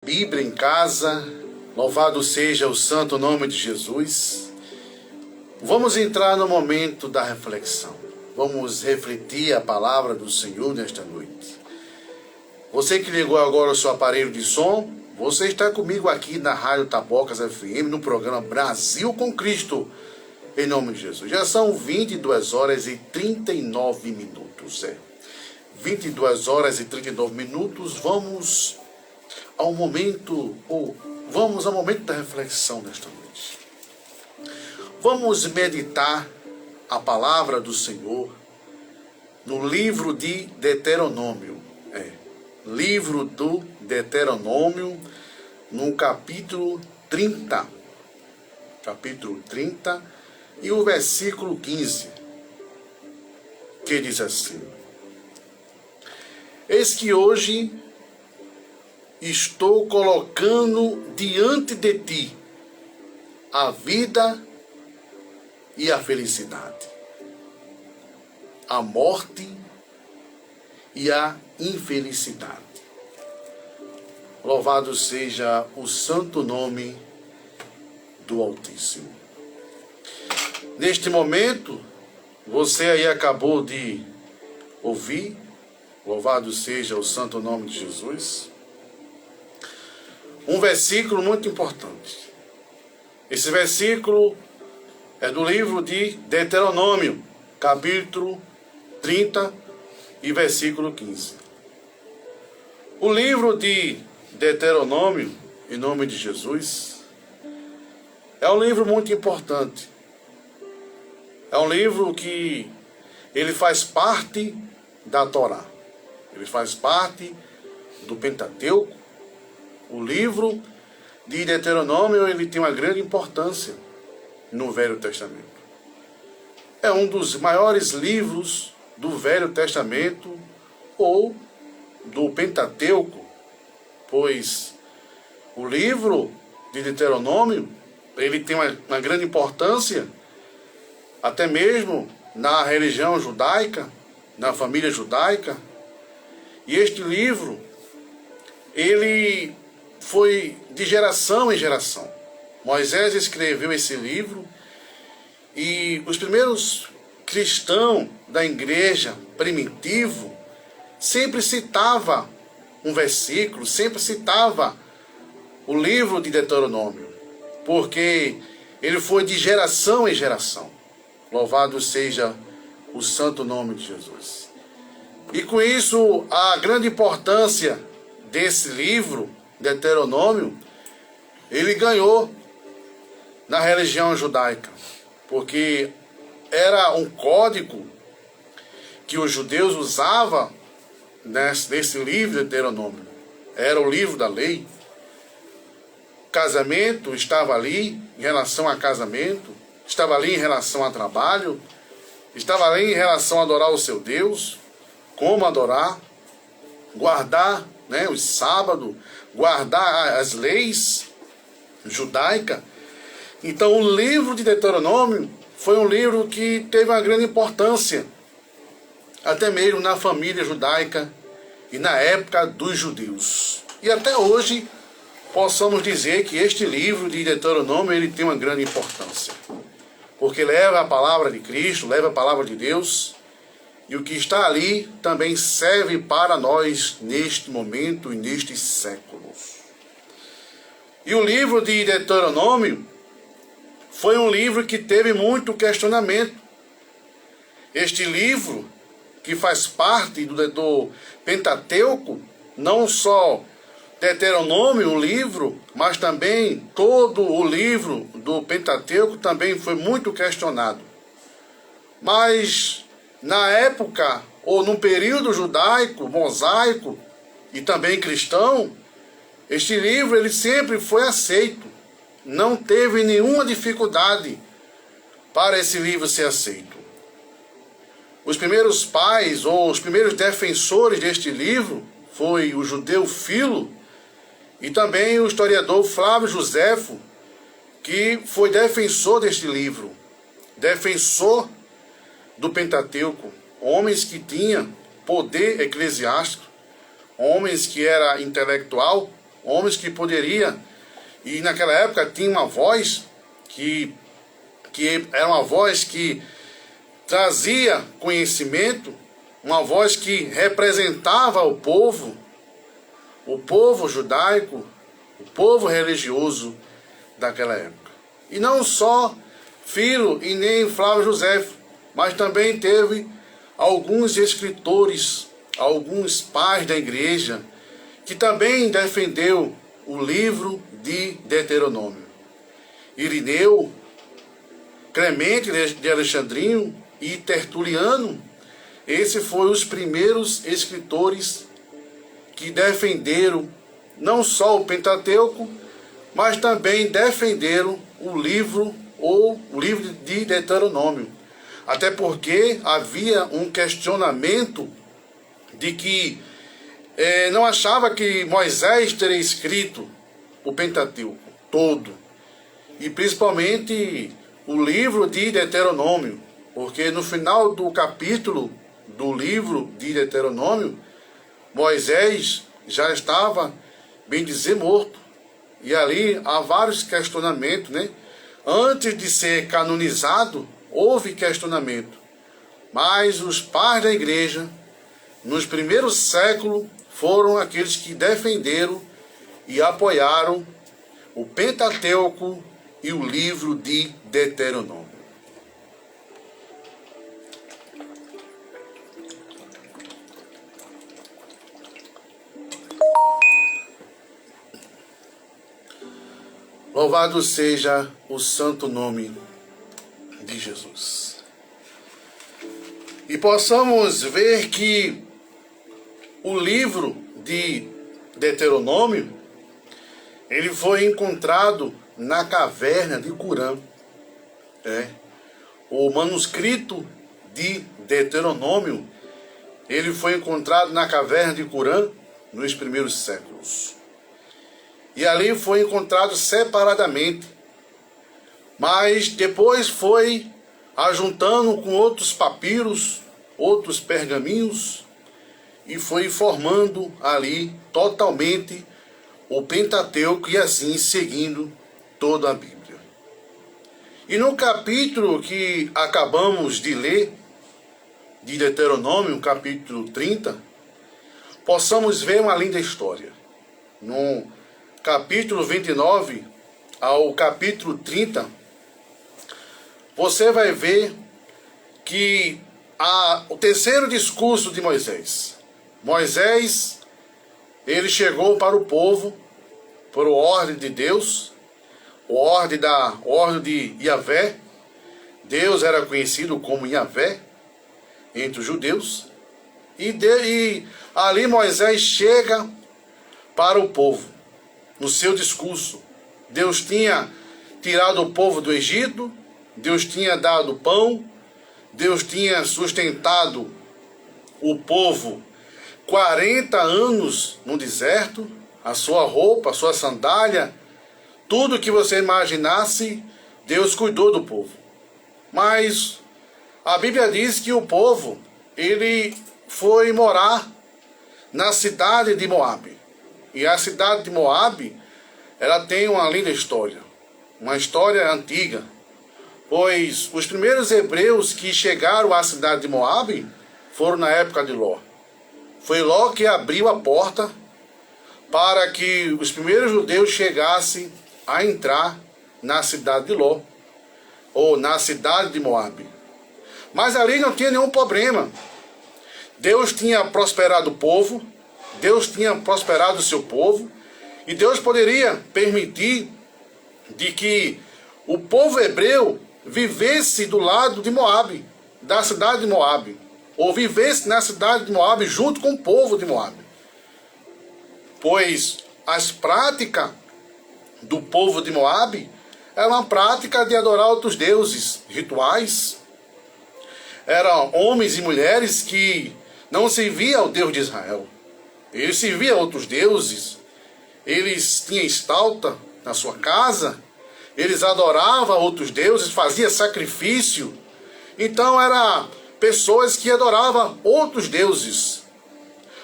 Bíblia em casa, louvado seja o santo nome de Jesus. Vamos entrar no momento da reflexão. Vamos refletir a palavra do Senhor nesta noite. Você que ligou agora o seu aparelho de som, você está comigo aqui na Rádio Tabocas FM, no programa Brasil com Cristo, em nome de Jesus. Já são 22 horas e 39 minutos. 22 horas e 39 minutos, vamos ao momento da reflexão nesta noite. Vamos meditar a palavra do Senhor no livro de Deuteronômio. Livro do Deuteronômio, no capítulo 30. Capítulo 30 e o versículo 15, que diz assim: Eis que hoje estou colocando diante de ti a vida e a felicidade, a morte e a infelicidade. Louvado seja o santo nome do Altíssimo. Neste momento, você aí acabou de ouvir, louvado seja o santo nome de Jesus, um versículo muito importante. Esse versículo é do livro de Deuteronômio, capítulo 30 e versículo 15. O livro de Deuteronômio, em nome de Jesus, é um livro muito importante. É um livro que ele faz parte da Torá. Ele faz parte do Pentateuco. O livro de Deuteronômio, ele tem uma grande importância no Velho Testamento. É um dos maiores livros do Velho Testamento ou do Pentateuco, pois o livro de Deuteronômio, ele tem uma grande importância até mesmo na religião judaica, na família judaica. E este livro, ele foi de geração em geração. Moisés escreveu esse livro e os primeiros cristãos da igreja primitivo sempre citava um versículo, sempre citava o livro de Deuteronômio, porque ele foi de geração em geração. Louvado seja o santo nome de Jesus. E com isso, a grande importância desse livro, Deuteronômio, ele ganhou na religião judaica, porque era um código que os judeus usavam nesse livro de Deuteronômio. Era o livro da lei. Casamento estava ali em relação a casamento, estava ali em relação a trabalho, estava ali em relação a adorar o seu Deus, como adorar, guardar os sábados, guardar as leis judaicas. Então o livro de Deuteronômio foi um livro que teve uma grande importância, até mesmo na família judaica e na época dos judeus. E até hoje possamos dizer que este livro de Deuteronômio, ele tem uma grande importância, porque leva a palavra de Cristo, leva a palavra de Deus, e o que está ali também serve para nós neste momento e nestes séculos. E o livro de Deuteronômio foi um livro que teve muito questionamento. Este livro, que faz parte do Pentateuco, não só Deuteronômio, o livro, mas também todo o livro do Pentateuco também foi muito questionado. Mas na época, ou no período judaico, mosaico e também cristão, este livro ele sempre foi aceito. Não teve nenhuma dificuldade para esse livro ser aceito. Os primeiros pais ou os primeiros defensores deste livro foi o judeu Filo e também o historiador Flávio Joséfo, que foi defensor deste livro, defensor do Pentateuco, homens que tinham poder eclesiástico, homens que era intelectual, homens que poderia, e naquela época tinha uma voz que era uma voz que trazia conhecimento, uma voz que representava o povo judaico, o povo religioso daquela época. E não só Filo e nem Flávio José, mas também teve alguns escritores, alguns pais da igreja, que também defendeu o livro de Deuteronômio. Irineu, Clemente de Alexandrinho e Tertuliano, esses foram os primeiros escritores que defenderam não só o Pentateuco, mas também defenderam o livro de Deuteronômio. Até porque havia um questionamento de que não achava que Moisés teria escrito o Pentateuco todo, e principalmente o livro de Deuteronômio, porque no final do capítulo do livro de Deuteronômio, Moisés já estava, bem dizer, morto. E ali há vários questionamentos, né? Antes de ser canonizado, houve questionamento. Mas os pais da igreja, nos primeiros séculos, foram aqueles que defenderam e apoiaram o Pentateuco e o livro de Deuteronômio. Louvado seja o santo nome de Jesus. E possamos ver que o livro de Deuteronômio, ele foi encontrado na caverna de Qumran. O manuscrito de Deuteronômio, ele foi encontrado na caverna de Qumran nos primeiros séculos. E ali foi encontrado separadamente, mas depois foi ajuntando com outros papiros, outros pergaminhos, e foi formando ali totalmente o Pentateuco, e assim seguindo toda a Bíblia. E no capítulo que acabamos de ler, de Deuteronômio, capítulo 30, possamos ver uma linda história. No capítulo 29 ao capítulo 30, você vai ver que o terceiro discurso de Moisés. Moisés, ele chegou para o povo, por ordem de Deus, ordem de Yahvé. Deus era conhecido como Yahvé entre os judeus. E ali Moisés chega para o povo. No seu discurso, Deus tinha tirado o povo do Egito, Deus tinha dado pão, Deus tinha sustentado o povo 40 anos no deserto, a sua roupa, a sua sandália, tudo que você imaginasse, Deus cuidou do povo. Mas a Bíblia diz que o povo, ele foi morar na cidade de Moabe. E a cidade de Moabe, ela tem uma linda história, uma história antiga, pois os primeiros hebreus que chegaram à cidade de Moabe foram na época de Ló. Foi Ló que abriu a porta para que os primeiros judeus chegassem a entrar na cidade de Ló, ou na cidade de Moabe. Mas ali não tinha nenhum problema. Deus tinha prosperado o povo, Deus tinha prosperado o seu povo, e Deus poderia permitir de que o povo hebreu vivesse do lado de Moabe, da cidade de Moabe, ou vivesse na cidade de Moabe junto com o povo de Moabe. Pois as práticas do povo de Moabe eram uma prática de adorar outros deuses, rituais. Eram homens e mulheres que não serviam ao Deus de Israel. Eles serviam a outros deuses, eles tinham estalta na sua casa, eles adoravam outros deuses, faziam sacrifício. Então eram pessoas que adoravam outros deuses.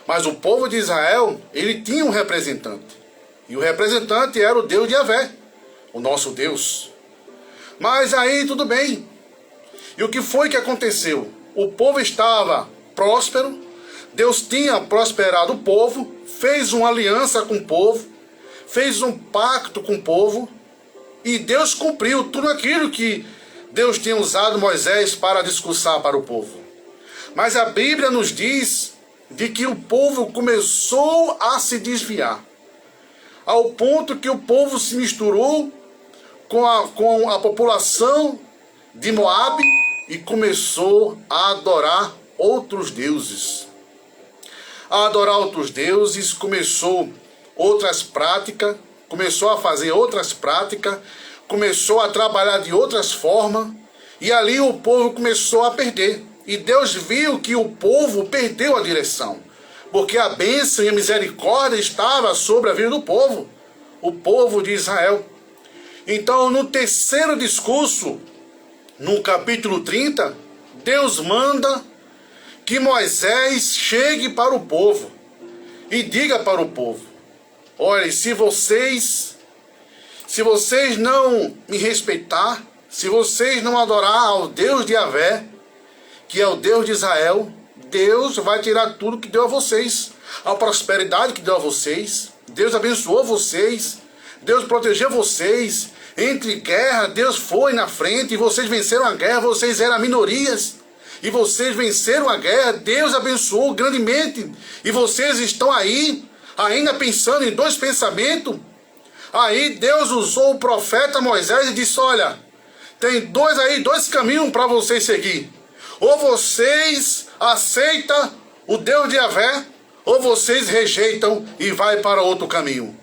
Mas o povo de Israel, ele tinha um representante. E o representante era o Deus de Yahvé, o nosso Deus. Mas aí tudo bem. E o que foi que aconteceu? O povo estava próspero, Deus tinha prosperado o povo, fez uma aliança com o povo, fez um pacto com o povo, e Deus cumpriu tudo aquilo que Deus tinha usado Moisés para discursar para o povo. Mas a Bíblia nos diz de que o povo começou a se desviar, ao ponto que o povo se misturou com a população de Moabe e começou a adorar outros deuses. A adorar outros deuses, começou outras práticas, começou a fazer outras práticas, começou a trabalhar de outras formas, e ali o povo começou a perder. E Deus viu que o povo perdeu a direção, porque a bênção e a misericórdia estava sobre a vida do povo, o povo de Israel. Então, no terceiro discurso, no capítulo 30, Deus manda que Moisés chegue para o povo e diga para o povo: olha, se vocês não me respeitar, se vocês não adorar ao Deus de Yahvé, que é o Deus de Israel, Deus vai tirar tudo que deu a vocês, a prosperidade que deu a vocês. Deus abençoou vocês, Deus protegeu vocês. Entre guerra, Deus foi na frente e vocês venceram a guerra. Vocês eram minorias e vocês venceram a guerra. Deus abençoou grandemente e vocês estão aí ainda pensando em dois pensamentos. Aí Deus usou o profeta Moisés e disse: olha, tem dois caminhos para vocês seguir. Ou vocês aceitam o Deus de Yahvé, ou vocês rejeitam e vai para outro caminho.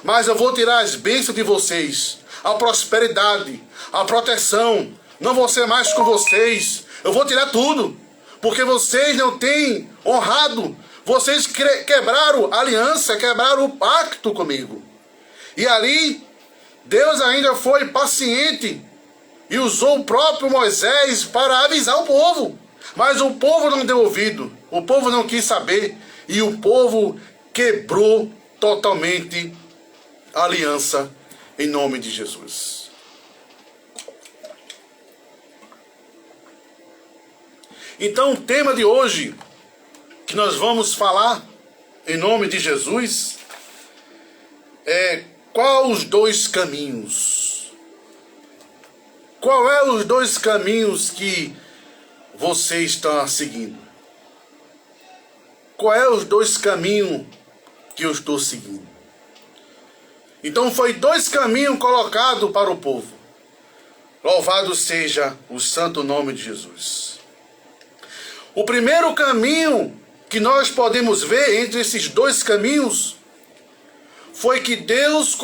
Mas eu vou tirar as bênçãos de vocês, a prosperidade, a proteção, não vou ser mais com vocês, eu vou tirar tudo, porque vocês não têm honrado, vocês quebraram a aliança, quebraram o pacto comigo. E ali, Deus ainda foi paciente e usou o próprio Moisés para avisar o povo, mas o povo não deu ouvido, o povo não quis saber, e o povo quebrou totalmente a aliança em nome de Jesus. Então, o tema de hoje que nós vamos falar em nome de Jesus é: qual os dois caminhos? Qual é os dois caminhos que você está seguindo? Qual é os dois caminhos que eu estou seguindo? Então foi dois caminhos colocados para o povo. Louvado seja o santo nome de Jesus. O primeiro caminho que nós podemos ver entre esses dois caminhos foi que Deus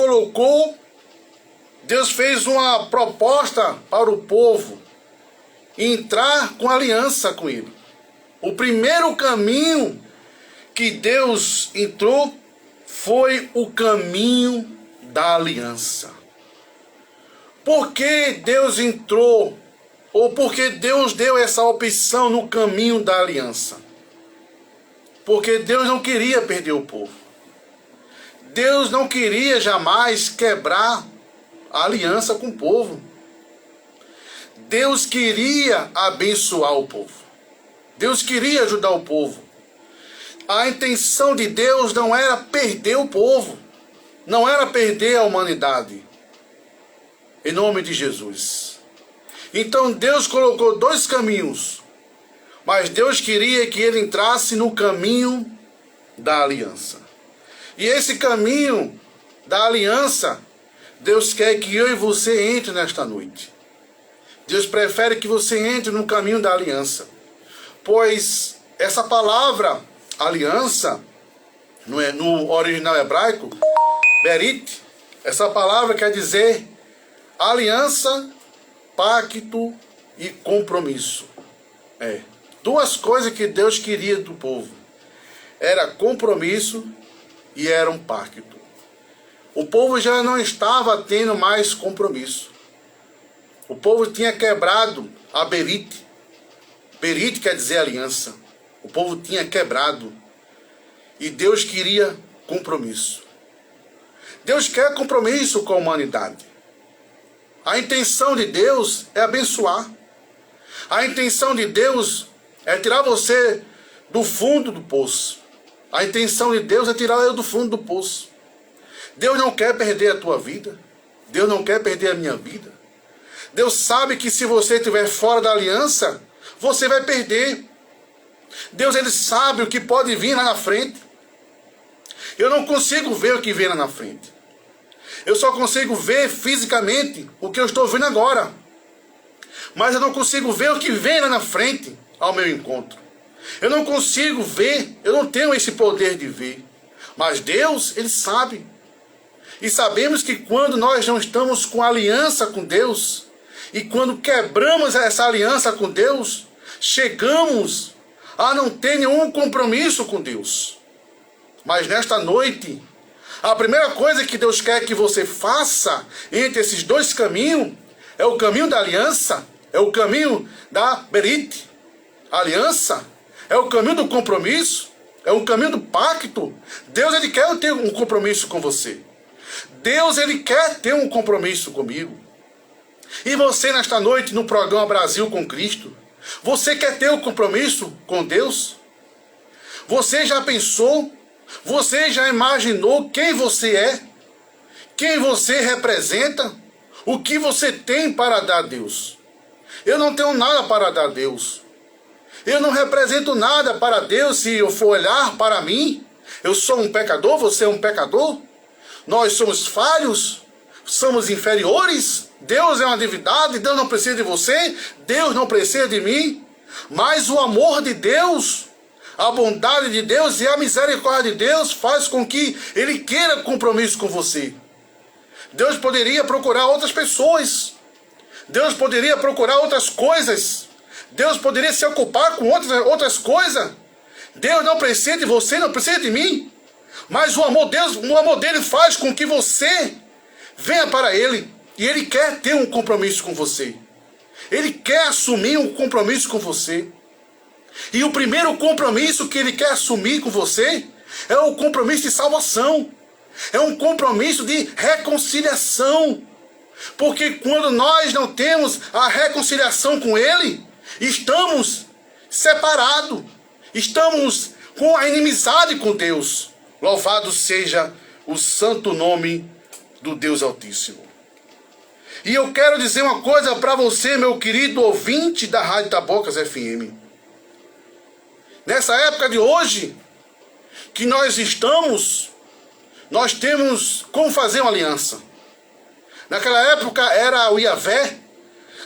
fez uma proposta para o povo entrar com aliança com ele. O primeiro caminho que Deus entrou foi o caminho da aliança. Por que Deus entrou, ou por que Deus deu essa opção no caminho da aliança? Porque Deus não queria perder o povo. Deus não queria jamais quebrar a aliança com o povo. Deus queria abençoar o povo. Deus queria ajudar o povo. A intenção de Deus não era perder o povo, não era perder a humanidade. Em nome de Jesus. Então Deus colocou dois caminhos, mas Deus queria que ele entrasse no caminho da aliança. E esse caminho da aliança, Deus quer que eu e você entre nesta noite. Deus prefere que você entre no caminho da aliança, pois essa palavra aliança, no original hebraico, berit, essa palavra quer dizer aliança, pacto e compromisso. Duas coisas que Deus queria do povo. Era compromisso e era um pacto. O povo já não estava tendo mais compromisso. O povo tinha quebrado a berit. Berit quer dizer aliança. O povo tinha quebrado. E Deus queria compromisso. Deus quer compromisso com a humanidade. A intenção de Deus é abençoar. A intenção de Deus é tirar você do fundo do poço. A intenção de Deus é tirar eu do fundo do poço. Deus não quer perder a tua vida. Deus não quer perder a minha vida. Deus sabe que se você estiver fora da aliança, você vai perder. Deus, ele sabe o que pode vir lá na frente. Eu não consigo ver o que vem lá na frente. Eu só consigo ver fisicamente o que eu estou vendo agora. Mas eu não consigo ver o que vem lá na frente ao meu encontro. Eu não consigo ver, eu não tenho esse poder de ver. Mas Deus, ele sabe. E sabemos que quando nós não estamos com aliança com Deus, e quando quebramos essa aliança com Deus, chegamos a não ter nenhum compromisso com Deus. Mas nesta noite, a primeira coisa que Deus quer que você faça entre esses dois caminhos é o caminho da aliança, é o caminho da berite, aliança, é o caminho do compromisso, é o caminho do pacto. Deus, ele quer ter um compromisso com você. Deus, ele quer ter um compromisso comigo. E você, nesta noite, no programa Brasil com Cristo, você quer ter um compromisso com Deus? Você já pensou? Você já imaginou quem você é? Quem você representa? O que você tem para dar a Deus? Eu não tenho nada para dar a Deus. Eu não represento nada para Deus se eu for olhar para mim. Eu sou um pecador, você é um pecador. Nós somos falhos, somos inferiores. Deus é uma divindade, Deus não precisa de você, Deus não precisa de mim. Mas o amor de Deus, a bondade de Deus e a misericórdia de Deus faz com que ele queira compromisso com você. Deus poderia procurar outras pessoas. Deus poderia procurar outras coisas. Deus poderia se ocupar com outras coisas. Deus não precisa de você, não precisa de mim. Mas o amor dele faz com que você venha para ele. E ele quer ter um compromisso com você. Ele quer assumir um compromisso com você. E o primeiro compromisso que ele quer assumir com você é o compromisso de salvação. É um compromisso de reconciliação. Porque quando nós não temos a reconciliação com ele, estamos separados. Estamos com a inimizade com Deus. Louvado seja o santo nome do Deus Altíssimo. E eu quero dizer uma coisa para você, meu querido ouvinte da Rádio Tabocas FM. Nessa época de hoje, que nós estamos, nós temos como fazer uma aliança. Naquela época era o Iavé.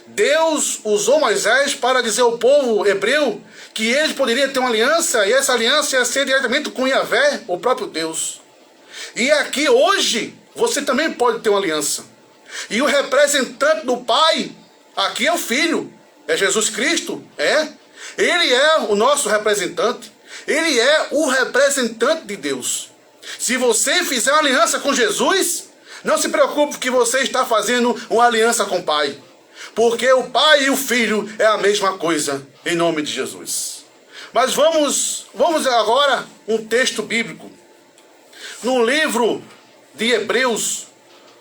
Deus usou Moisés para dizer ao povo hebreu que eles poderiam ter uma aliança, e essa aliança ia ser diretamente com Iavé, o próprio Deus. E aqui hoje, você também pode ter uma aliança. E o representante do Pai, aqui é o Filho, é Jesus Cristo, Ele é o nosso representante. Ele é o representante de Deus. Se você fizer uma aliança com Jesus, não se preocupe que você está fazendo uma aliança com o Pai. Porque o Pai e o Filho é a mesma coisa, em nome de Jesus. Mas vamos agora um texto bíblico. No livro de Hebreus,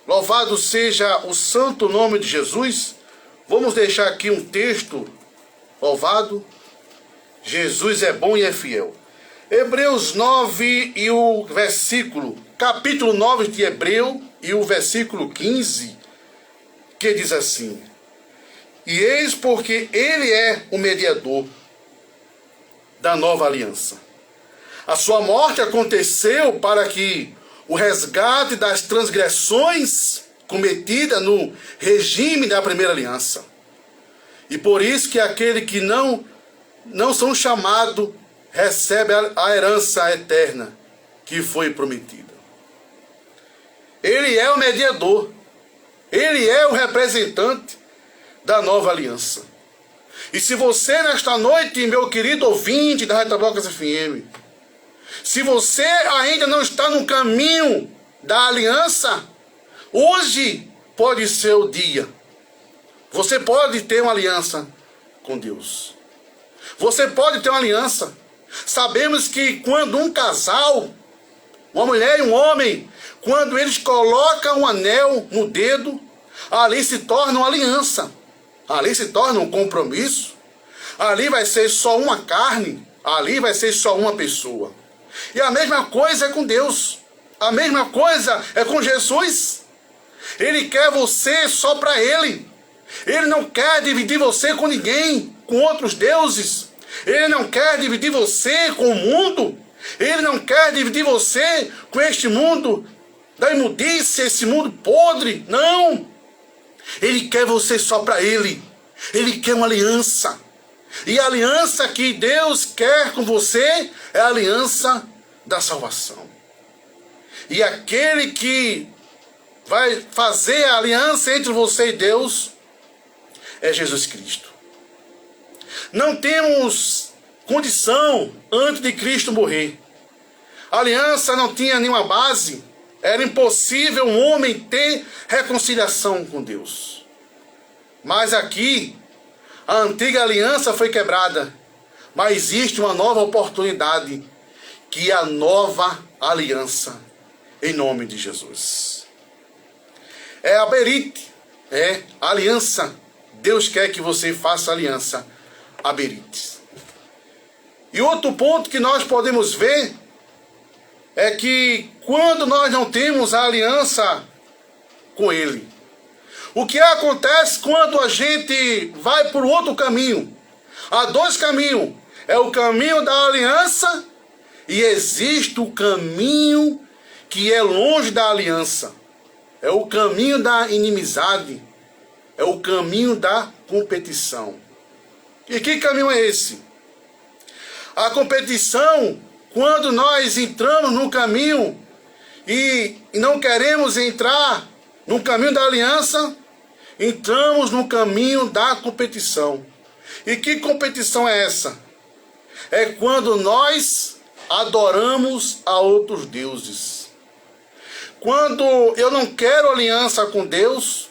louvado seja o santo nome de Jesus, vamos deixar aqui um texto, louvado. Jesus é bom e é fiel. Hebreus 9 e o versículo, capítulo 9 de Hebreu e o versículo 15, que diz assim: E eis porque ele é o mediador da nova aliança. A sua morte aconteceu para que o resgate das transgressões cometidas no regime da primeira aliança. E por isso que aquele que não são chamados recebe a herança eterna que foi prometida. Ele é o mediador. Ele é o representante da nova aliança. E se você nesta noite, meu querido ouvinte da Rádio Tabocas FM, se você ainda não está no caminho da aliança, hoje pode ser o dia. Você pode ter uma aliança com Deus. Você pode ter uma aliança. Sabemos que quando um casal uma mulher e um homem, quando eles colocam um anel no dedo, ali se torna uma aliança, ali se torna um compromisso, ali vai ser só uma carne, ali vai ser só uma pessoa. E a mesma coisa é com Deus, a mesma coisa é com Jesus. Ele quer você só para Ele. Ele não quer dividir você com ninguém, com outros deuses. Ele não quer dividir você com o mundo. Ele não quer dividir você com este mundo da imundícia, esse mundo podre. Não. Ele quer você só para Ele. Ele quer uma aliança. E a aliança que Deus quer com você é a aliança da salvação. E aquele que vai fazer a aliança entre você e Deus é Jesus Cristo. Não temos condição antes de Cristo morrer. A aliança não tinha nenhuma base. Era impossível um homem ter reconciliação com Deus. Mas aqui, a antiga aliança foi quebrada. Mas existe uma nova oportunidade, que é a nova aliança, em nome de Jesus. É a berite, é a aliança. Deus quer que você faça aliança, a berite. E outro ponto que nós podemos ver é que quando nós não temos a aliança com Ele, o que acontece quando a gente vai por outro caminho? Há dois caminhos. É o caminho da aliança e existe o caminho que é longe da aliança. É o caminho da inimizade. É o caminho da competição. E que caminho é esse? A competição, quando nós entramos no caminho e não queremos entrar no caminho da aliança, entramos no caminho da competição. E que competição é essa? É quando nós adoramos a outros deuses. Quando eu não quero aliança com Deus,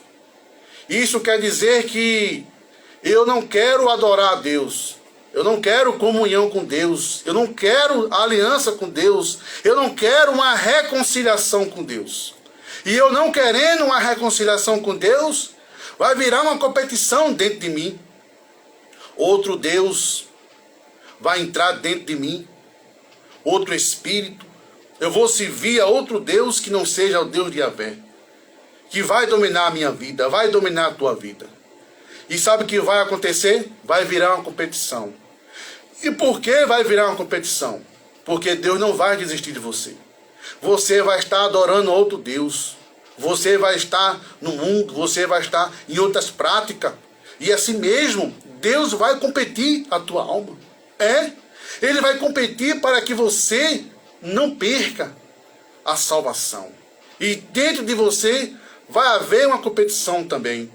isso quer dizer que eu não quero adorar a Deus. Eu não quero comunhão com Deus. Eu não quero aliança com Deus. Eu não quero uma reconciliação com Deus. E eu não querendo uma reconciliação com Deus, vai virar uma competição dentro de mim. Outro Deus vai entrar dentro de mim. Outro espírito. Eu vou servir a outro Deus que não seja o Deus de Yahvé, que vai dominar a minha vida, vai dominar a tua vida. E sabe o que vai acontecer? Vai virar uma competição. E por que vai virar uma competição? Porque Deus não vai desistir de você. Você vai estar adorando outro Deus. Você vai estar no mundo, você vai estar em outras práticas. E assim mesmo, Deus vai competir a tua alma. Ele vai competir para que você não perca a salvação. E dentro de você vai haver uma competição também.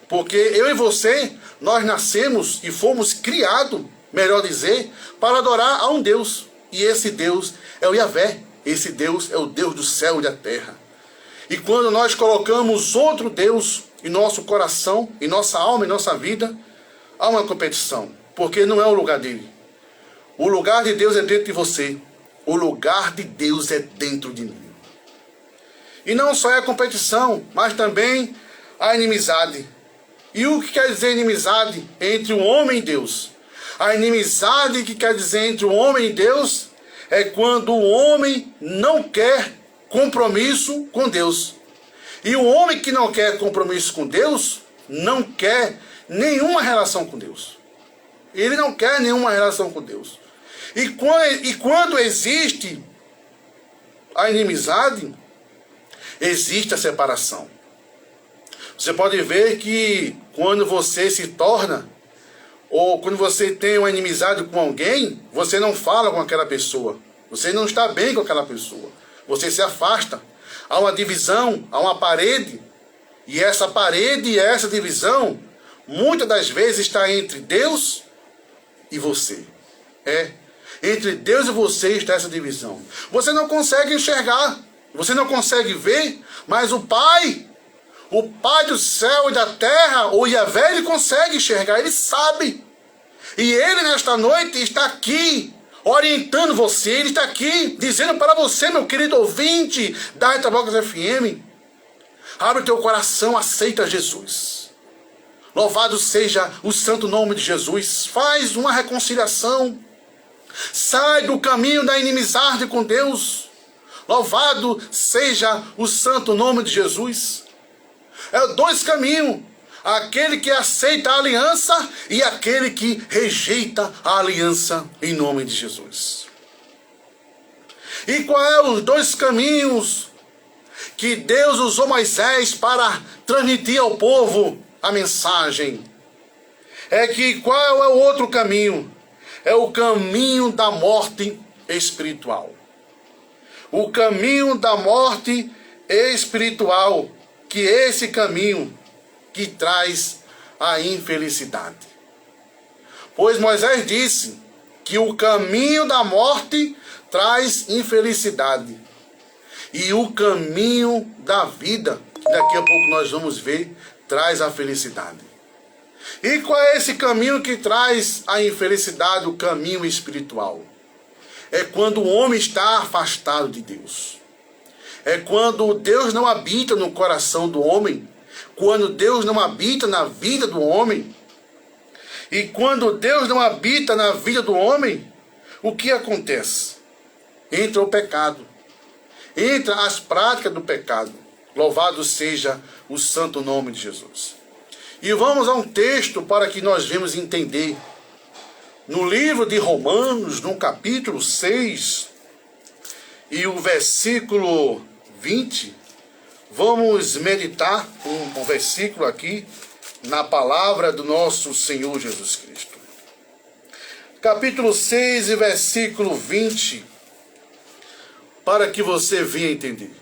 Porque eu e você, nós nascemos e fomos criados, melhor dizer, para adorar a um Deus. E esse Deus é o Yahvé. Esse Deus é o Deus do céu e da terra. E quando nós colocamos outro Deus em nosso coração, em nossa alma, em nossa vida, há uma competição. Porque não é o lugar dele. O lugar de Deus é dentro de você. O lugar de Deus é dentro de mim. E não só é a competição, mas também a inimizade. E o que quer dizer inimizade entre o homem e Deus? A inimizade que quer dizer entre o homem e Deus é quando o homem não quer compromisso com Deus. E o homem que não quer compromisso com Deus, não quer nenhuma relação com Deus. Ele não quer nenhuma relação com Deus. E quando existe a inimizade, existe a separação. Você pode ver que quando você se torna, ou quando você tem uma inimizade com alguém, você não fala com aquela pessoa. Você não está bem com aquela pessoa. Você se afasta. Há uma divisão, há uma parede. E essa parede e essa divisão, muitas das vezes está entre Deus e você. Entre Deus e você está essa divisão. Você não consegue enxergar. Você não consegue ver, mas o Pai do céu e da terra, o Yahvé, ele consegue enxergar, ele sabe. E ele nesta noite está aqui, orientando você. Ele está aqui dizendo para você, meu querido ouvinte da Itabocas FM, abre teu coração, aceita Jesus. Louvado seja o santo nome de Jesus. Faz uma reconciliação. Sai do caminho da inimizade com Deus. Louvado seja o santo nome de Jesus. É dois caminhos. Aquele que aceita a aliança e aquele que rejeita a aliança em nome de Jesus. E qual é os dois caminhos que Deus usou Moisés para transmitir ao povo a mensagem? Qual é o outro caminho? É o caminho da morte espiritual. O caminho da morte espiritual, que é esse caminho que traz a infelicidade. Pois Moisés disse que o caminho da morte traz infelicidade. E o caminho da vida, que daqui a pouco nós vamos ver, traz a felicidade. E qual é esse caminho que traz a infelicidade, o caminho espiritual? É quando o homem está afastado de Deus. É quando Deus não habita no coração do homem. Quando Deus não habita na vida do homem. E quando Deus não habita na vida do homem, o que acontece? Entra o pecado. Entra as práticas do pecado. Louvado seja o santo nome de Jesus. E vamos a um texto para que nós venhamos entender. No livro de Romanos, no capítulo 6, e o versículo 20, vamos meditar um versículo aqui na palavra do nosso Senhor Jesus Cristo. Capítulo 6 e versículo 20, para que você venha entender.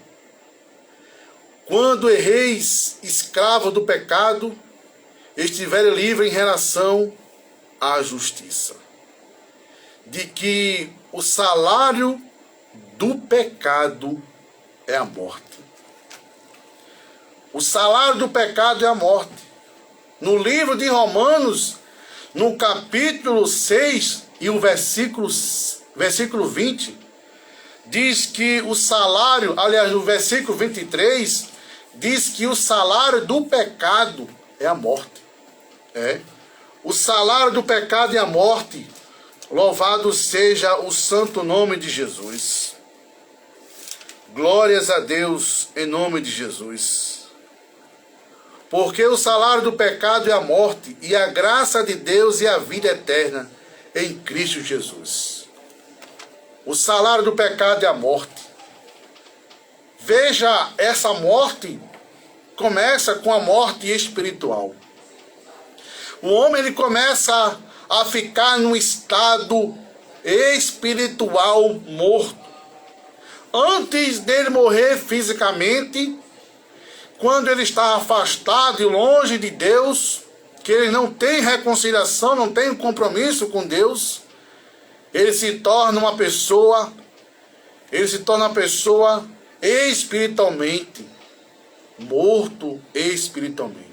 Quando erreis escravo do pecado, estiver livre em relação à justiça, de que o salário do pecado é a morte. O salário do pecado é a morte. No livro de Romanos, no capítulo 6 e o versículo 20, diz que o salário, aliás, no versículo 23, diz que o salário do pecado é a morte. O salário do pecado é a morte. Louvado seja o santo nome de Jesus. Glórias a Deus em nome de Jesus. Porque o salário do pecado é a morte, e a graça de Deus é a vida eterna em Cristo Jesus. O salário do pecado é a morte. Veja, essa morte começa com a morte espiritual. O homem ele começa a ficar num estado espiritual morto. Antes dele morrer fisicamente, quando ele está afastado e longe de Deus, que ele não tem reconciliação, não tem compromisso com Deus, ele se torna uma pessoa espiritualmente morto espiritualmente.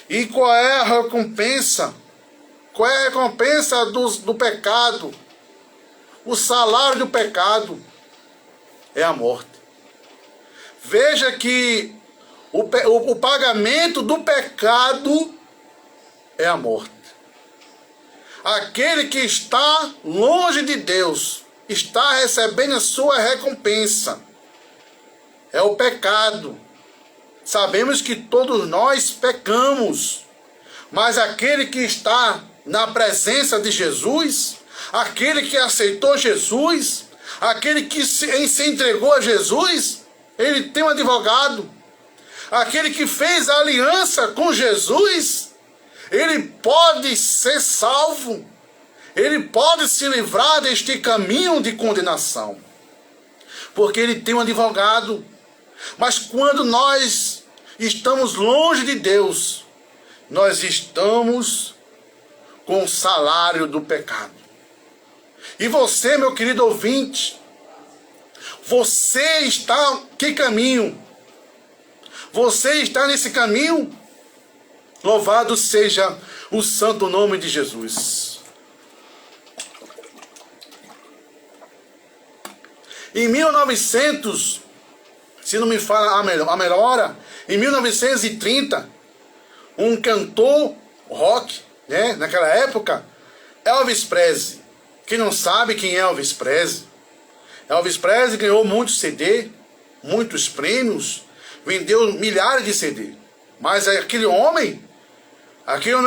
E qual é a recompensa? Qual é a recompensa do pecado? O salário do pecado é a morte. Veja que o pagamento do pecado é a morte. Aquele que está longe de Deus está recebendo a sua recompensa. É o pecado. Sabemos que todos nós pecamos, mas aquele que está na presença de Jesus, aquele que aceitou Jesus, aquele que se entregou a Jesus, ele tem um advogado. Aquele que fez a aliança com Jesus, ele pode ser salvo, ele pode se livrar deste caminho de condenação, porque ele tem um advogado. Mas quando nós estamos longe de Deus, nós estamos com o salário do pecado. E você, meu querido ouvinte, você está que caminho? Você está nesse caminho? Louvado seja o santo nome de Jesus. Em 1900, se não me fala a melhora, em 1930, um cantor rock, né, naquela época, Elvis Presley. Quem não sabe quem é Elvis Presley? Elvis Presley ganhou muitos CD, muitos prêmios, vendeu milhares de CD. Mas aquele homem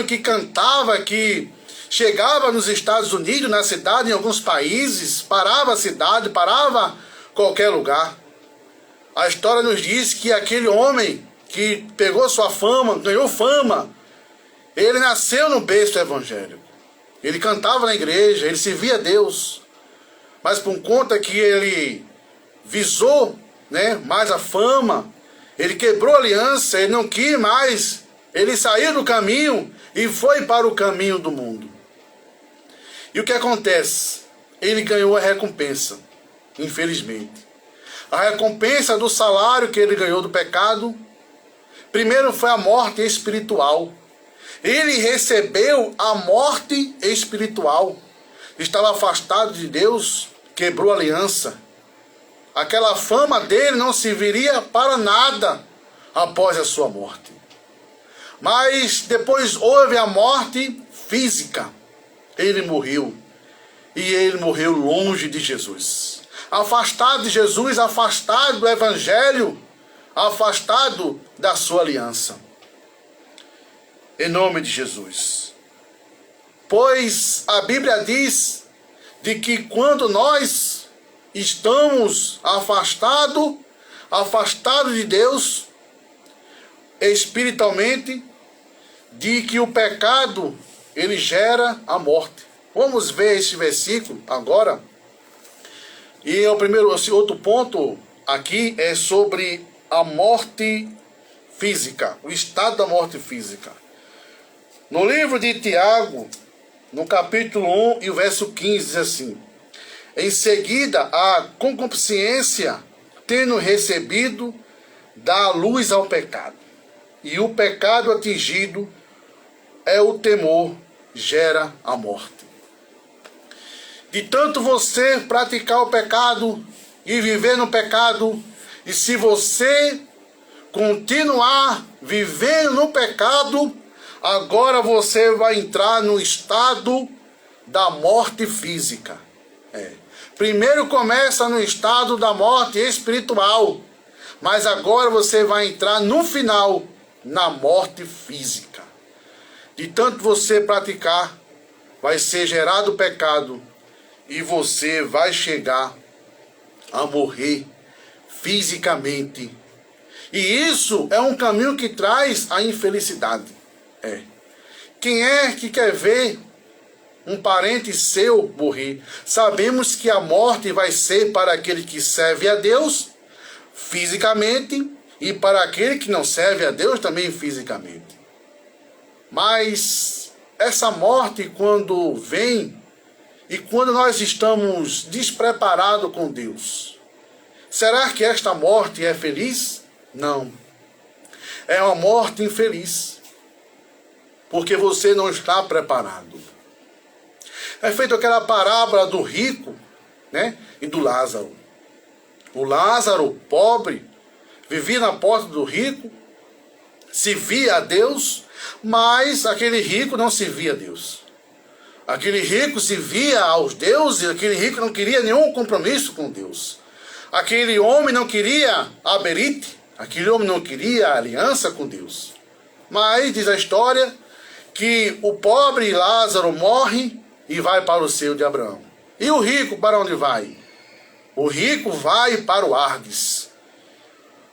que cantava, que chegava nos Estados Unidos, na cidade, em alguns países, parava a cidade, parava qualquer lugar. A história nos diz que aquele homem que pegou sua fama, ganhou fama, ele nasceu no berço evangélico. Ele cantava na igreja, ele servia a Deus. Mas por conta que ele visou, né, mais a fama, ele quebrou a aliança, ele não quis mais, ele saiu do caminho e foi para o caminho do mundo. E o que acontece? Ele ganhou a recompensa, infelizmente. A recompensa do salário que ele ganhou do pecado, primeiro foi a morte espiritual. Ele recebeu a morte espiritual. Estava afastado de Deus, quebrou a aliança. Aquela fama dele não serviria para nada após a sua morte. Mas depois houve a morte física. Ele morreu. E ele morreu longe de Jesus. Afastado de Jesus, afastado do Evangelho, afastado da sua aliança. Em nome de Jesus. Pois a Bíblia diz de que quando nós estamos afastados de Deus, espiritualmente, de que o pecado, ele gera a morte. Vamos ver esse versículo agora. E esse outro ponto aqui é sobre a morte física, o estado da morte física. No livro de Tiago, no capítulo 1 e o verso 15, diz assim: em seguida, a concupiscência, tendo recebido, dá luz ao pecado. E o pecado atingido é o temor, gera a morte. De tanto você praticar o pecado e viver no pecado, e se você continuar vivendo no pecado, agora você vai entrar no estado da morte física. Primeiro começa no estado da morte espiritual, mas agora você vai entrar no final, na morte física. De tanto você praticar, vai ser gerado o pecado e você vai chegar a morrer fisicamente. E isso é um caminho que traz a infelicidade. Quem é que quer ver um parente seu morrer? Sabemos que a morte vai ser para aquele que serve a Deus fisicamente e para aquele que não serve a Deus também fisicamente. Mas essa morte, quando vem e quando nós estamos despreparados com Deus, será que esta morte é feliz? Não. É uma morte infeliz, porque você não está preparado. É feito aquela parábola do rico, né, e do Lázaro. O Lázaro, pobre, vivia na porta do rico, servia a Deus, mas aquele rico não servia a Deus. Aquele rico servia aos deuses, aquele rico não queria nenhum compromisso com Deus. Aquele homem não queria a berite, aquele homem não queria a aliança com Deus. Mas diz a história que o pobre Lázaro morre e vai para o seio de Abraão. E o rico para onde vai? O rico vai para o Hades.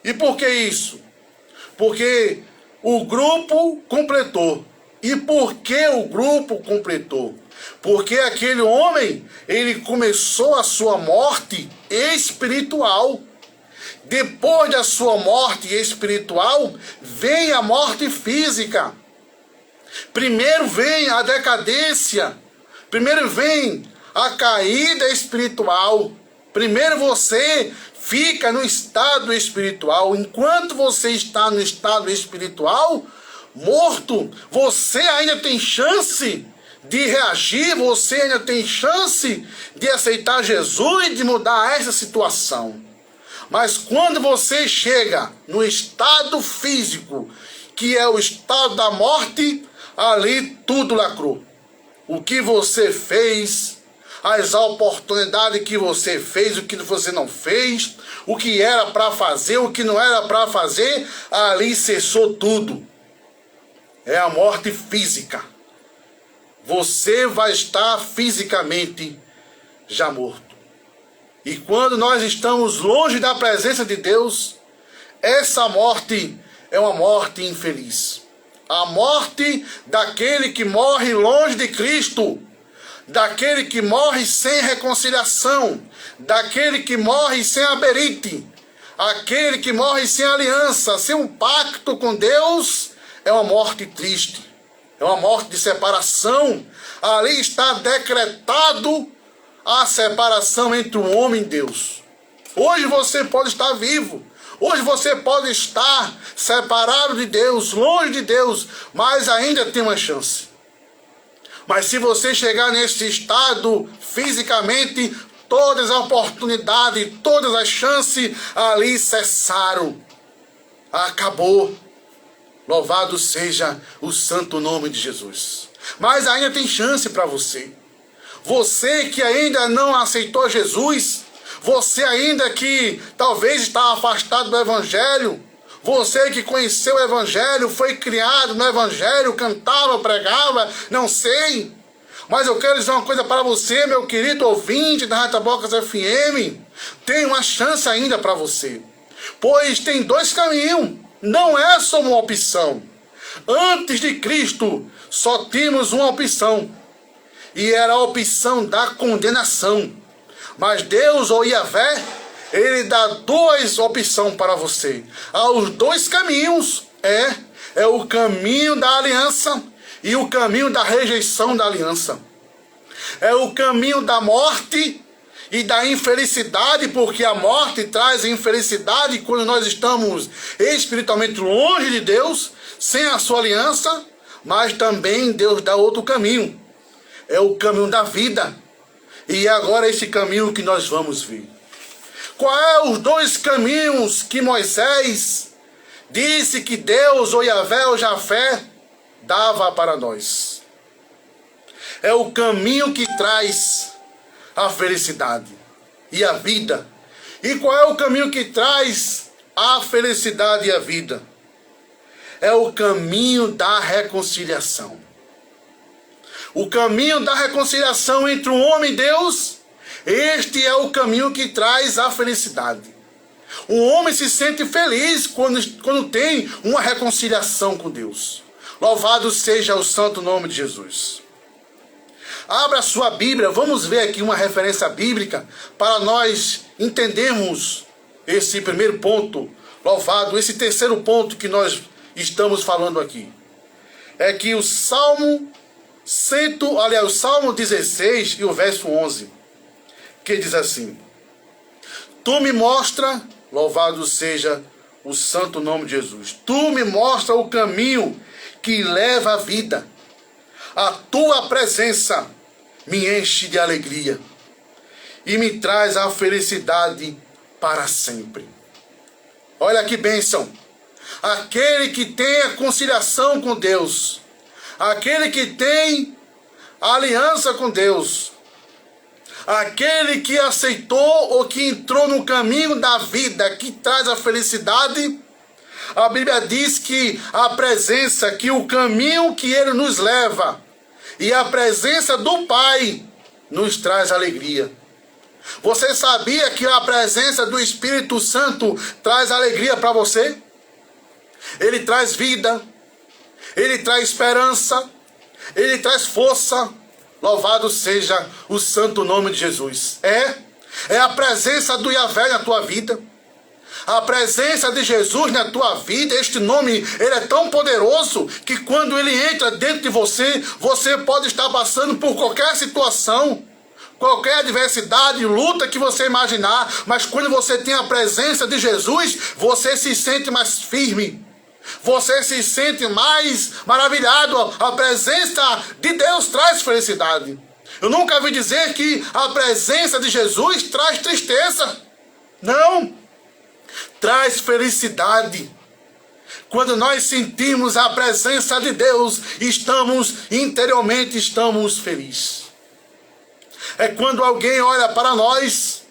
E por que isso? Porque o grupo completou. E por que o grupo completou? Porque aquele homem, ele começou a sua morte espiritual. Depois da sua morte espiritual, vem a morte física. Primeiro vem a decadência. Primeiro vem a caída espiritual. Primeiro você fica no estado espiritual. Enquanto você está no estado espiritual, morto, você ainda tem chance de reagir, você ainda tem chance de aceitar Jesus e de mudar essa situação. Mas quando você chega no estado físico, que é o estado da morte, ali tudo lacrou. O que você fez, as oportunidades que você fez, o que você não fez, o que era para fazer, o que não era para fazer, ali cessou tudo. É a morte física. Você vai estar fisicamente já morto. E quando nós estamos longe da presença de Deus, essa morte é uma morte infeliz. A morte daquele que morre longe de Cristo, daquele que morre sem reconciliação, daquele que morre sem aberite, aquele que morre sem aliança, sem um pacto com Deus, é uma morte triste, é uma morte de separação. Ali está decretado a separação entre o homem e Deus. Hoje você pode estar vivo, hoje você pode estar separado de Deus, longe de Deus, mas ainda tem uma chance. Mas se você chegar nesse estado fisicamente, todas as oportunidades, todas as chances ali cessaram. Acabou. Louvado seja o santo nome de Jesus. Mas ainda tem chance para você. Você que ainda não aceitou Jesus, você ainda que talvez está afastado do Evangelho, você que conheceu o Evangelho, foi criado no Evangelho, cantava, pregava, não sei. Mas eu quero dizer uma coisa para você, meu querido ouvinte da Rádio Tabocas FM. Tem uma chance ainda para você. Pois tem dois caminhos, não é só uma opção. Antes de Cristo, só tínhamos uma opção. E era a opção da condenação. Mas Deus, ou Yahvé, Ele dá duas opções para você. Os dois caminhos é o caminho da aliança e o caminho da rejeição da aliança. É o caminho da morte e da infelicidade, porque a morte traz infelicidade quando nós estamos espiritualmente longe de Deus, sem a sua aliança, mas também Deus dá outro caminho. É o caminho da vida. E agora esse caminho que nós vamos ver. Qual é os dois caminhos que Moisés disse que Deus, ou Yahvé, ou Jafé, dava para nós? É o caminho que traz a felicidade e a vida. E qual é o caminho que traz a felicidade e a vida? É o caminho da reconciliação. O caminho da reconciliação entre o homem e Deus, este é o caminho que traz a felicidade. O homem se sente feliz quando tem uma reconciliação com Deus. Louvado seja o santo nome de Jesus. Abra sua Bíblia, vamos ver aqui uma referência bíblica para nós entendermos esse primeiro ponto, louvado, esse terceiro ponto que nós estamos falando aqui. É que o Salmo 16 e o verso 11, que diz assim: Tu me mostra, louvado seja o santo nome de Jesus, Tu me mostra o caminho que leva à vida. A Tua presença me enche de alegria e me traz a felicidade para sempre. Olha que bênção! Aquele que tem a conciliação com Deus, aquele que tem aliança com Deus, aquele que aceitou ou que entrou no caminho da vida que traz a felicidade, a Bíblia diz que a presença, que o caminho que Ele nos leva e a presença do Pai nos traz alegria. Você sabia que a presença do Espírito Santo traz alegria para você? Ele traz vida, Ele traz esperança, Ele traz força. Louvado seja o santo nome de Jesus. É a presença do Yahvé na tua vida. A presença de Jesus na tua vida, este nome, ele é tão poderoso que quando ele entra dentro de você, você pode estar passando por qualquer situação, qualquer adversidade, luta que você imaginar, mas quando você tem a presença de Jesus, você se sente mais firme, Você se sente mais maravilhado. A presença de Deus traz felicidade. Eu nunca ouvi dizer que a presença de Jesus traz tristeza. Não. Traz felicidade. Quando nós sentimos a presença de Deus, interiormente estamos felizes. É quando alguém olha para nós.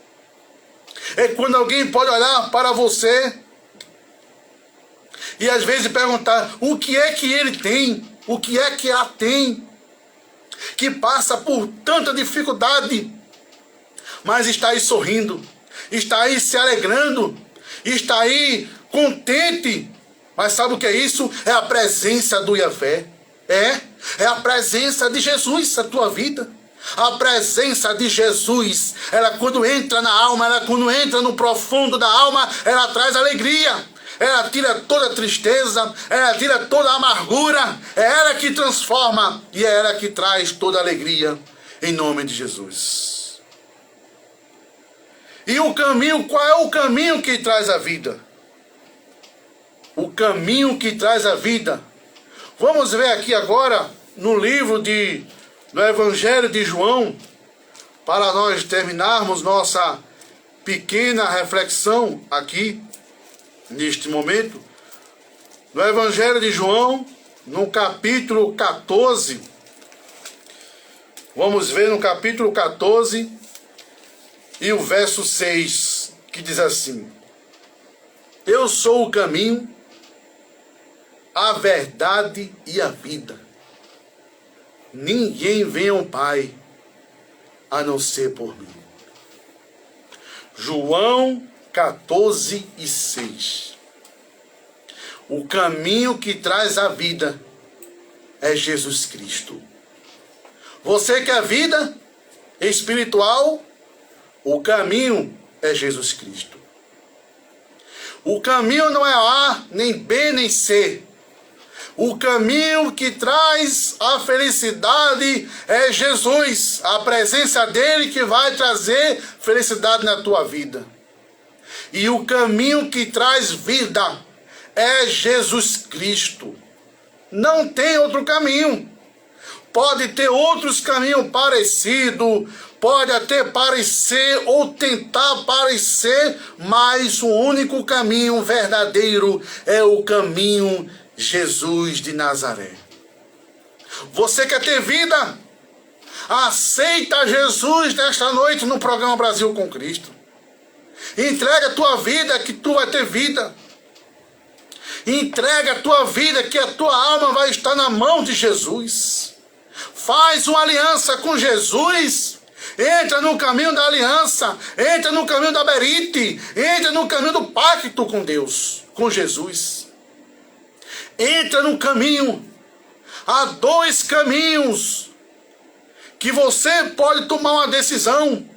É quando alguém pode olhar para você e às vezes perguntar o que é que ele tem, o que é que ela tem, que passa por tanta dificuldade, mas está aí sorrindo, está aí se alegrando, está aí contente. Mas sabe o que é isso? É a presença do Yahvé. É a presença de Jesus na tua vida. A presença de Jesus, ela quando entra na alma, ela quando entra no profundo da alma, ela traz alegria. Ela tira toda a tristeza, ela tira toda a amargura, é ela que transforma e é ela que traz toda a alegria, em nome de Jesus. E o caminho, qual é o caminho que traz a vida? O caminho que traz a vida. Vamos ver aqui agora, no livro do Evangelho de João, para nós terminarmos nossa pequena reflexão aqui, neste momento, no Evangelho de João, no capítulo 14, vamos ver no capítulo 14 e o verso 6, que diz assim: eu sou o caminho, a verdade e a vida. Ninguém vem ao Pai a não ser por mim. João 14 e 6. O caminho que traz a vida é Jesus Cristo. Você quer vida espiritual? O caminho é Jesus Cristo. O caminho não é A, nem B, nem C. O caminho que traz a felicidade é Jesus. A presença dele que vai trazer felicidade na tua vida. E o caminho que traz vida é Jesus Cristo. Não tem outro caminho. Pode ter outros caminhos parecidos, pode até parecer ou tentar parecer, mas o único caminho verdadeiro é o caminho Jesus de Nazaré. Você quer ter vida? Aceita Jesus nesta noite no programa Brasil com Cristo. Entrega a tua vida que tu vai ter vida. Entrega a tua vida que a tua alma vai estar na mão de Jesus. Faz uma aliança com Jesus. Entra no caminho da aliança. Entra no caminho da berite. Entra no caminho do pacto com Deus, com Jesus. Entra no caminho. Há dois caminhos que você pode tomar uma decisão.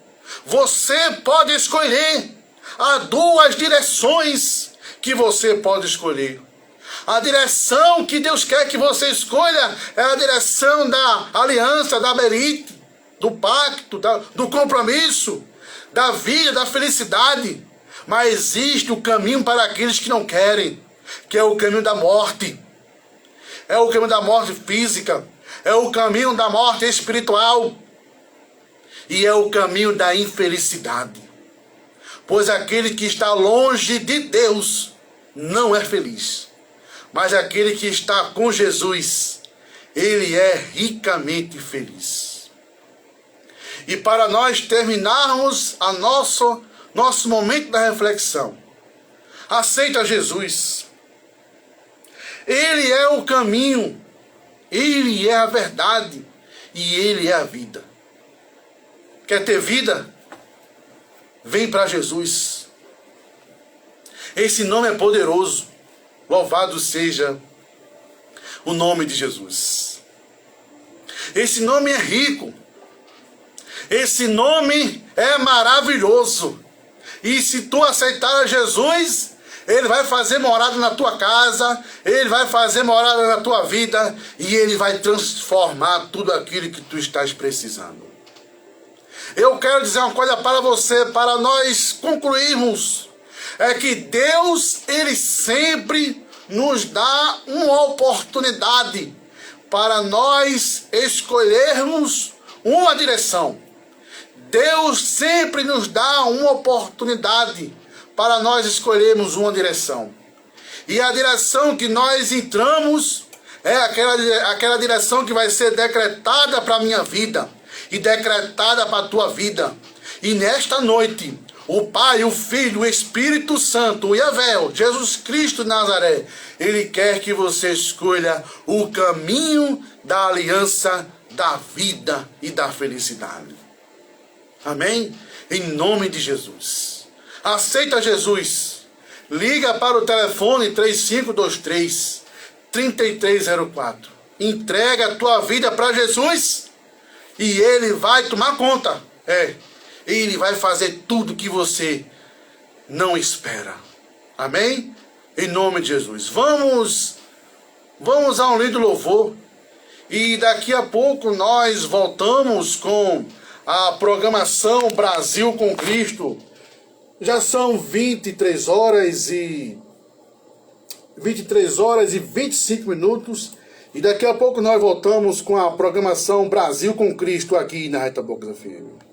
Você pode escolher. Há duas direções que você pode escolher. A direção que Deus quer que você escolha é a direção da aliança, da berite, do pacto, do compromisso, da vida, da felicidade. Mas existe o caminho para aqueles que não querem, que é o caminho da morte. É o caminho da morte física, é o caminho da morte espiritual e é o caminho da infelicidade. Pois aquele que está longe de Deus não é feliz. Mas aquele que está com Jesus, ele é ricamente feliz. E para nós terminarmos nosso momento da reflexão, aceita Jesus. Ele é o caminho, ele é a verdade e ele é a vida. Quer ter vida? Vem para Jesus. Esse nome é poderoso. Louvado seja o nome de Jesus. Esse nome é rico. Esse nome é maravilhoso. E se tu aceitar a Jesus, ele vai fazer morada na tua casa, ele vai fazer morada na tua vida e ele vai transformar tudo aquilo que tu estás precisando. Eu quero dizer uma coisa para você, para nós concluirmos, é que Deus, ele sempre nos dá uma oportunidade para nós escolhermos uma direção. Deus sempre nos dá uma oportunidade para nós escolhermos uma direção. E a direção que nós entramos é aquela direção que vai ser decretada para a minha vida e decretada para a tua vida. E nesta noite, o Pai, o Filho, o Espírito Santo, o Yahvé, Jesus Cristo de Nazaré, Ele quer que você escolha o caminho da aliança, da vida e da felicidade. Amém? Em nome de Jesus. Aceita Jesus. Liga para o telefone 3523-3304. Entrega a tua vida para Jesus e Ele vai tomar conta. Ele vai fazer tudo que você não espera. Amém? Em nome de Jesus. Vamos a um lindo louvor. E daqui a pouco nós voltamos com a programação Brasil com Cristo. Já são 23 horas e 25 minutos. E daqui a pouco nós voltamos com a programação Brasil com Cristo aqui na Reta Bocas FM.